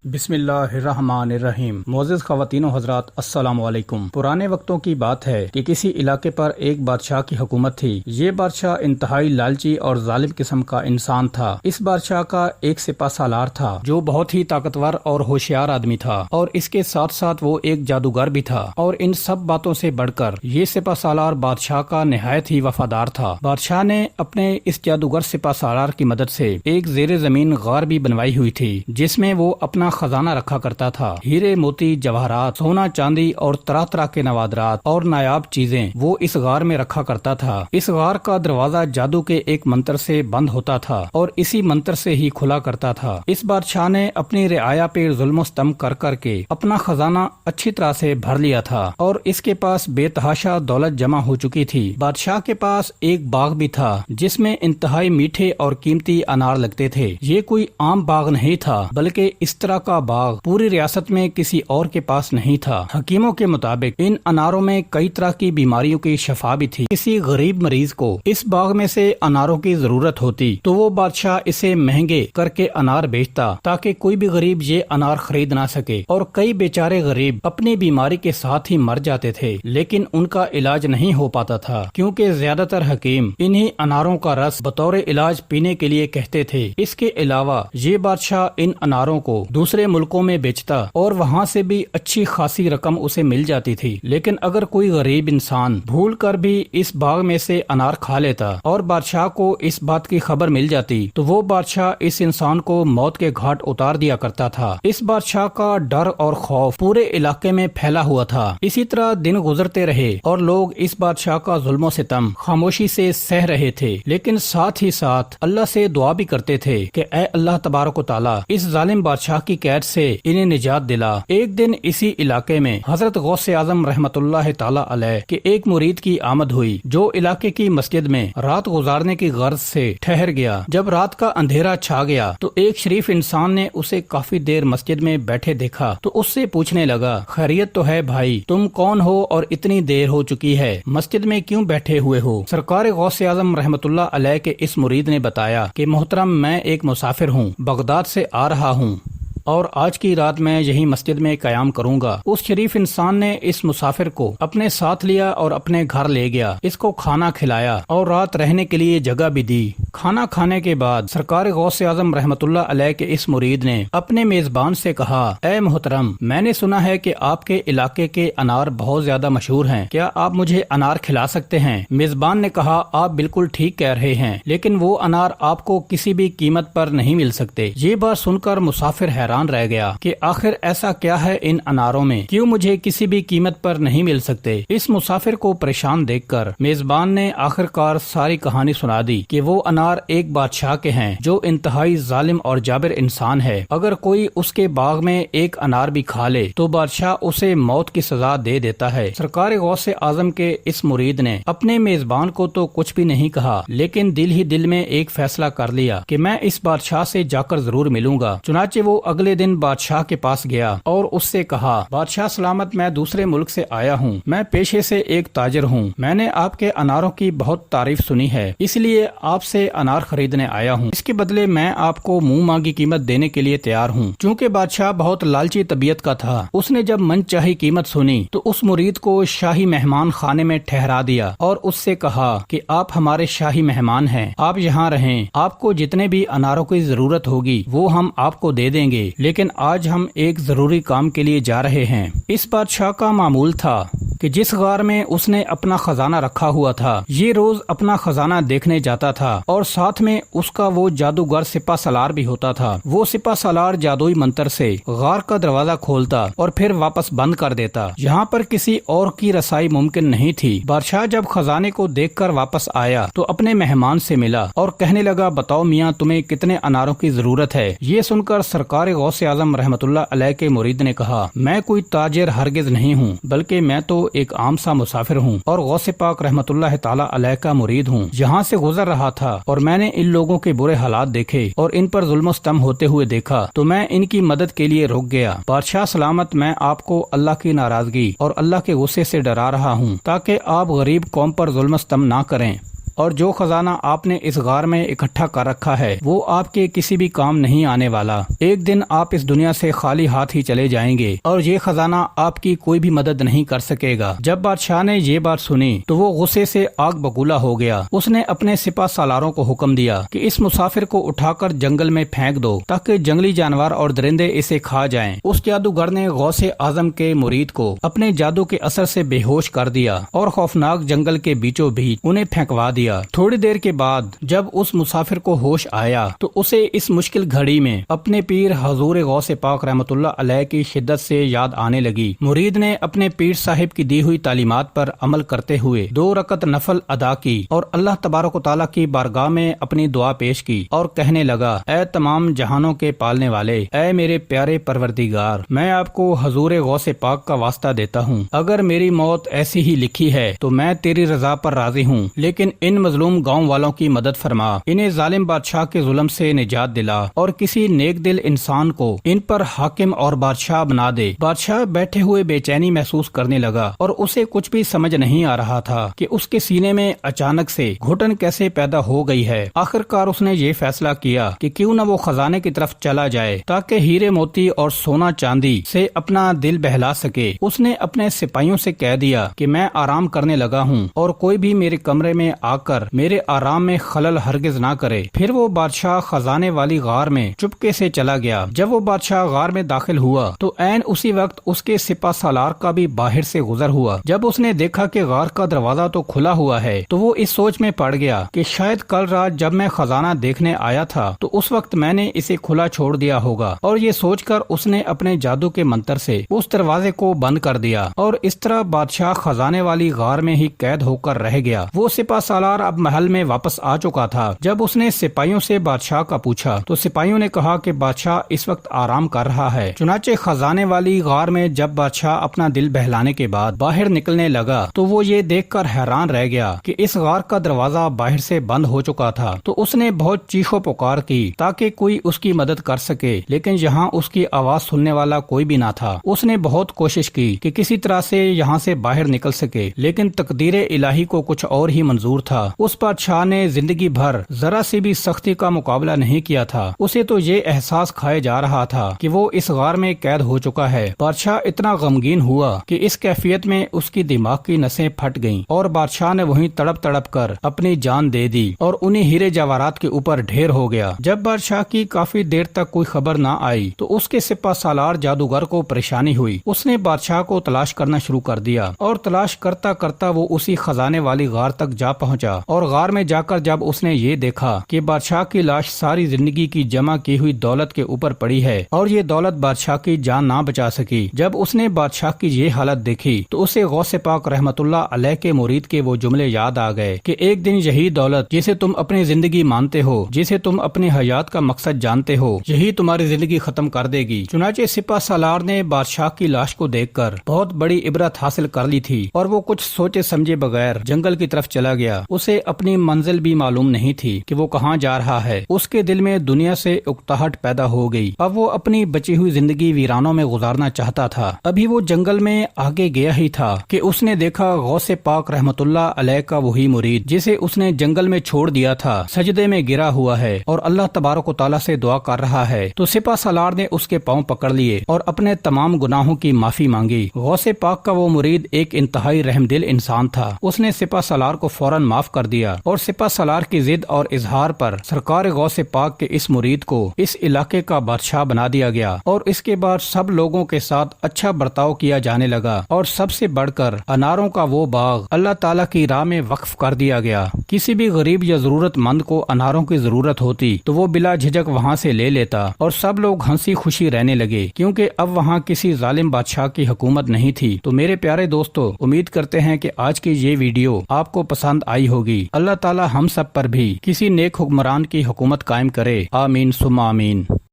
بسم اللہ الرحمن الرحیم۔ معزز خواتین و حضرات، السلام علیکم۔ پرانے وقتوں کی بات ہے کہ کسی علاقے پر ایک بادشاہ کی حکومت تھی۔ یہ بادشاہ انتہائی لالچی اور ظالم قسم کا انسان تھا۔ اس بادشاہ کا ایک سپہ سالار تھا جو بہت ہی طاقتور اور ہوشیار آدمی تھا، اور اس کے ساتھ ساتھ وہ ایک جادوگر بھی تھا۔ اور ان سب باتوں سے بڑھ کر یہ سپہ سالار بادشاہ کا نہایت ہی وفادار تھا۔ بادشاہ نے اپنے اس جادوگر سپہ سالار کی مدد سے ایک زیر زمین غار بھی بنوائی ہوئی تھی، جس میں وہ اپنا خزانہ رکھا کرتا تھا۔ ہیرے موتی، جواہرات، سونا چاندی اور طرح طرح کے نوادرات اور نایاب چیزیں وہ اس غار میں رکھا کرتا تھا۔ اس غار کا دروازہ جادو کے ایک منتر سے بند ہوتا تھا اور اسی منتر سے ہی کھلا کرتا تھا۔ اس بادشاہ نے اپنی رعایا پہ ظلم و ستم کر کر کے اپنا خزانہ اچھی طرح سے بھر لیا تھا، اور اس کے پاس بے تحاشا دولت جمع ہو چکی تھی۔ بادشاہ کے پاس ایک باغ بھی تھا جس میں انتہائی میٹھے اور قیمتی انار لگتے تھے۔ یہ کوئی عام باغ نہیں تھا، بلکہ اس طرح کا باغ پوری ریاست میں کسی اور کے پاس نہیں تھا۔ حکیموں کے مطابق ان اناروں میں کئی طرح کی بیماریوں کی شفا بھی تھی۔ کسی غریب مریض کو اس باغ میں سے اناروں کی ضرورت ہوتی تو وہ بادشاہ اسے مہنگے کر کے انار بیچتا تاکہ کوئی بھی غریب یہ انار خرید نہ سکے، اور کئی بیچارے غریب اپنی بیماری کے ساتھ ہی مر جاتے تھے، لیکن ان کا علاج نہیں ہو پاتا تھا کیونکہ زیادہ تر حکیم انہی اناروں کا رس بطور علاج پینے کے لیے کہتے تھے۔ اس کے علاوہ یہ بادشاہ ان اناروں کو دوسرے ملکوں میں بیچتا اور وہاں سے بھی اچھی خاصی رقم اسے مل جاتی تھی، لیکن اگر کوئی غریب انسان بھول کر بھی اس باغ میں سے انار کھا لیتا اور بادشاہ کو اس بات کی خبر مل جاتی تو وہ بادشاہ اس انسان کو موت کے گھاٹ اتار دیا کرتا تھا۔ اس بادشاہ کا ڈر اور خوف پورے علاقے میں پھیلا ہوا تھا۔ اسی طرح دن گزرتے رہے اور لوگ اس بادشاہ کا ظلم و ستم خاموشی سے سہ رہے تھے، لیکن ساتھ ہی ساتھ اللہ سے دعا بھی کرتے تھے کہ اے اللہ تبارک و تعالی اس ظالم بادشاہ کی قید سے انہیں نجات دلا۔ ایک دن اسی علاقے میں حضرت غوث اعظم رحمت اللہ تعالی علیہ کے ایک مرید کی آمد ہوئی جو علاقے کی مسجد میں رات گزارنے کی غرض سے ٹھہر گیا۔ جب رات کا اندھیرا چھا گیا تو ایک شریف انسان نے اسے کافی دیر مسجد میں بیٹھے دیکھا تو اس سے پوچھنے لگا، خیریت تو ہے بھائی؟ تم کون ہو اور اتنی دیر ہو چکی ہے، مسجد میں کیوں بیٹھے ہوئے ہو؟ سرکار غوث اعظم رحمت اللہ علیہ کے اس مرید نے بتایا کہ محترم، میں ایک مسافر ہوں، بغداد سے آ رہا ہوں اور آج کی رات میں یہی مسجد میں قیام کروں گا۔ اس شریف انسان نے اس مسافر کو اپنے ساتھ لیا اور اپنے گھر لے گیا، اس کو کھانا کھلایا اور رات رہنے کے لیے جگہ بھی دی۔ کھانا کھانے کے بعد سرکار غوث اعظم رحمت اللہ علیہ کے اس مرید نے اپنے میزبان سے کہا، اے محترم، میں نے سنا ہے کہ آپ کے علاقے کے انار بہت زیادہ مشہور ہیں، کیا آپ مجھے انار کھلا سکتے ہیں؟ میزبان نے کہا، آپ بالکل ٹھیک کہہ رہے ہیں، لیکن وہ انار آپ کو کسی بھی قیمت پر نہیں مل سکتے۔ یہ بات سن کر مسافر حیران رہ گیا کہ آخر ایسا کیا ہے ان اناروں میں، کیوں مجھے کسی بھی قیمت پر نہیں مل سکتے؟ اس مسافر کو پریشان دیکھ کر میزبان نے آخر کار ساری کہانی سنا دی کہ وہ انار ایک بادشاہ کے ہیں جو انتہائی ظالم اور جابر انسان ہے۔ اگر کوئی اس کے باغ میں ایک انار بھی کھا لے تو بادشاہ اسے موت کی سزا دے دیتا ہے۔ سرکار غوث اعظم کے اس مرید نے اپنے میزبان کو تو کچھ بھی نہیں کہا، لیکن دل ہی دل میں ایک فیصلہ کر لیا کہ میں اس بادشاہ سے جا کر ضرور ملوں گا۔ چنانچہ وہ اگلے دن بادشاہ کے پاس گیا اور اس سے کہا، بادشاہ سلامت، میں دوسرے ملک سے آیا ہوں، میں پیشے سے ایک تاجر ہوں، میں نے آپ کے اناروں کی بہت تعریف سنی ہے، اس لیے آپ سے انار خریدنے آیا ہوں، اس کے بدلے میں آپ کو منہ مانگی قیمت دینے کے لیے تیار ہوں۔ چونکہ بادشاہ بہت لالچی طبیعت کا تھا، اس نے جب من چاہی قیمت سنی تو اس مرید کو شاہی مہمان خانے میں ٹھہرا دیا اور اس سے کہا کہ آپ ہمارے شاہی مہمان ہیں، آپ یہاں رہیں، آپ کو جتنے بھی اناروں کی ضرورت ہوگی وہ ہم آپ کو دے دیں گے، لیکن آج ہم ایک ضروری کام کے لیے جا رہے ہیں۔ اس بادشاہ کا معمول تھا کہ جس غار میں اس نے اپنا خزانہ رکھا ہوا تھا یہ روز اپنا خزانہ دیکھنے جاتا تھا، اور ساتھ میں اس کا وہ جادوگر سپہ سالار بھی ہوتا تھا۔ وہ سپہ سالار جادوئی منتر سے غار کا دروازہ کھولتا اور پھر واپس بند کر دیتا۔ یہاں پر کسی اور کی رسائی ممکن نہیں تھی۔ بادشاہ جب خزانے کو دیکھ کر واپس آیا تو اپنے مہمان سے ملا اور کہنے لگا، بتاؤ میاں، تمہیں کتنے اناروں کی ضرورت ہے؟ یہ سن کر سرکار غوث اعظم رحمت اللہ علیہ کے مرید نے کہا، میں کوئی تاجر ہرگز نہیں ہوں، بلکہ میں تو ایک عام سا مسافر ہوں اور غوث پاک رحمت اللہ تعالی علیہ کا مرید ہوں۔ یہاں سے گزر رہا تھا اور میں نے ان لوگوں کے برے حالات دیکھے اور ان پر ظلم و ستم ہوتے ہوئے دیکھا تو میں ان کی مدد کے لیے رک گیا۔ بادشاہ سلامت، میں آپ کو اللہ کی ناراضگی اور اللہ کے غصے سے ڈرا رہا ہوں تاکہ آپ غریب قوم پر ظلم و ستم نہ کریں۔ اور جو خزانہ آپ نے اس غار میں اکٹھا کر رکھا ہے وہ آپ کے کسی بھی کام نہیں آنے والا. ایک دن آپ اس دنیا سے خالی ہاتھ ہی چلے جائیں گے اور یہ خزانہ آپ کی کوئی بھی مدد نہیں کر سکے گا. جب بادشاہ نے یہ بات سنی تو وہ غصے سے آگ بگولا ہو گیا. اس نے اپنے سپاہ سالاروں کو حکم دیا کہ اس مسافر کو اٹھا کر جنگل میں پھینک دو تاکہ جنگلی جانور اور درندے اسے کھا جائیں. اس جادوگر نے غوث اعظم کے مرید کو اپنے جادو کے اثر سے بے ہوش کر دیا اور خوفناک جنگل کے بیچوں بیچ انہیں پھینکوا دیا. تھوڑی دیر کے بعد جب اس مسافر کو ہوش آیا تو اسے اس مشکل گھڑی میں اپنے پیر حضور غوث پاک رحمت اللہ علیہ کی شدت سے یاد آنے لگی. مرید نے اپنے پیر صاحب کی دی ہوئی تعلیمات پر عمل کرتے ہوئے 2 رکعت نفل ادا کی اور اللہ تبارک و تعالیٰ کی بارگاہ میں اپنی دعا پیش کی اور کہنے لگا: اے تمام جہانوں کے پالنے والے، اے میرے پیارے پروردگار، میں آپ کو حضور غوث پاک کا واسطہ دیتا ہوں. اگر میری موت ایسی ہی لکھی ہے تو میں تیری رضا پر راضی ہوں، لیکن ان مظلوم گاؤں والوں کی مدد فرما، انہیں ظالم بادشاہ کے ظلم سے نجات دلا اور کسی نیک دل انسان کو ان پر حاکم اور بادشاہ بنا دے. بادشاہ بیٹھے ہوئے بے چینی محسوس کرنے لگا اور اسے کچھ بھی سمجھ نہیں آ رہا تھا کہ اس کے سینے میں اچانک سے گھٹن کیسے پیدا ہو گئی ہے. آخر کار اس نے یہ فیصلہ کیا کہ کیوں نہ وہ خزانے کی طرف چلا جائے تاکہ ہیرے موتی اور سونا چاندی سے اپنا دل بہلا سکے. اس نے اپنے سپاہیوں سے کہہ دیا کہ میں آرام کرنے لگا ہوں اور کوئی بھی میرے کمرے میں آ کر میرے آرام میں خلل ہرگز نہ کرے. پھر وہ بادشاہ خزانے والی غار میں چپکے سے چلا گیا. جب وہ بادشاہ غار میں داخل ہوا تو عین اسی وقت اس کے سپاہ سالار کا بھی باہر سے گزر ہوا. جب اس نے دیکھا کہ غار کا دروازہ تو کھلا ہوا ہے تو وہ اس سوچ میں پڑ گیا کہ شاید کل رات جب میں خزانہ دیکھنے آیا تھا تو اس وقت میں نے اسے کھلا چھوڑ دیا ہوگا، اور یہ سوچ کر اس نے اپنے جادو کے منتر سے اس دروازے کو بند کر دیا اور اس طرح بادشاہ خزانے والی غار میں ہی قید ہو کر رہ گیا. وہ سپاہ سالار اب محل میں واپس آ چکا تھا. جب اس نے سپاہیوں سے بادشاہ کا پوچھا تو سپاہیوں نے کہا کہ بادشاہ اس وقت آرام کر رہا ہے. چنانچہ خزانے والی غار میں جب بادشاہ اپنا دل بہلانے کے بعد باہر نکلنے لگا تو وہ یہ دیکھ کر حیران رہ گیا کہ اس غار کا دروازہ باہر سے بند ہو چکا تھا. تو اس نے بہت چیخ و پکار کی تاکہ کوئی اس کی مدد کر سکے، لیکن یہاں اس کی آواز سننے والا کوئی بھی نہ تھا. اس نے بہت کوشش کی کہ کسی طرح سے یہاں سے باہر نکل سکے، لیکن تقدیر الہی کو کچھ اور ہی منظور تھا. اس بادشاہ نے زندگی بھر ذرا سی بھی سختی کا مقابلہ نہیں کیا تھا. اسے تو یہ احساس کھائے جا رہا تھا کہ وہ اس غار میں قید ہو چکا ہے. بادشاہ اتنا غمگین ہوا کہ اس کیفیت میں اس کی دماغ کی نسیں پھٹ گئیں اور بادشاہ نے وہیں تڑپ تڑپ کر اپنی جان دے دی اور انہیں ہیرے جواہرات کے اوپر ڈھیر ہو گیا. جب بادشاہ کی کافی دیر تک کوئی خبر نہ آئی تو اس کے سپاہ سالار جادوگر کو پریشانی ہوئی. اس نے بادشاہ کو تلاش کرنا شروع کر دیا اور تلاش کرتا کرتا وہ اسی خزانے والی غار تک جا پہنچا. اور غار میں جا کر جب اس نے یہ دیکھا کہ بادشاہ کی لاش ساری زندگی کی جمع کی ہوئی دولت کے اوپر پڑی ہے اور یہ دولت بادشاہ کی جان نہ بچا سکی. جب اس نے بادشاہ کی یہ حالت دیکھی تو اسے غوث پاک رحمت اللہ علیہ کے مرید کے وہ جملے یاد آ گئے کہ ایک دن یہی دولت جسے تم اپنی زندگی مانتے ہو، جسے تم اپنی حیات کا مقصد جانتے ہو، یہی تمہاری زندگی ختم کر دے گی. چنانچہ سپاہ سالار نے بادشاہ کی لاش کو دیکھ کر بہت بڑی عبرت حاصل کر لی تھی اور وہ کچھ سوچے سمجھے بغیر جنگل کی طرف چلا گیا. اسے اپنی منزل بھی معلوم نہیں تھی کہ وہ کہاں جا رہا ہے. اس کے دل میں دنیا سے اکتاہٹ پیدا ہو گئی. اب وہ اپنی بچی ہوئی زندگی ویرانوں میں گزارنا چاہتا تھا. ابھی وہ جنگل میں آگے گیا ہی تھا کہ اس نے دیکھا غوث پاک رحمت اللہ علیہ کا وہی مرید جسے اس نے جنگل میں چھوڑ دیا تھا سجدے میں گرا ہوا ہے اور اللہ تبارک و تعالیٰ سے دعا کر رہا ہے. تو سپاہ سالار نے اس کے پاؤں پکڑ لیے اور اپنے تمام گناہوں کی معافی مانگی. غوث پاک کا وہ مرید ایک انتہائی رحم دل انسان تھا. اس نے سپاہ سالار کو فوراً معاف کر دیا اور سپاہ سالار کی ضد اور اظہار پر سرکار غوث پاک کے اس مرید کو اس علاقے کا بادشاہ بنا دیا گیا اور اس کے بعد سب لوگوں کے ساتھ اچھا برتاؤ کیا جانے لگا اور سب سے بڑھ کر اناروں کا وہ باغ اللہ تعالیٰ کی راہ میں وقف کر دیا گیا. کسی بھی غریب یا ضرورت مند کو اناروں کی ضرورت ہوتی تو وہ بلا جھجک وہاں سے لے لیتا اور سب لوگ ہنسی خوشی رہنے لگے کیونکہ اب وہاں کسی ظالم بادشاہ کی حکومت نہیں تھی. تو میرے پیارے دوستو، امید کرتے ہیں کہ آج کی یہ ویڈیو آپ کو پسند آئی ہوگی. اللہ تعالیٰ ہم سب پر بھی کسی نیک حکمران کی حکومت قائم کرے. آمین ثم آمین.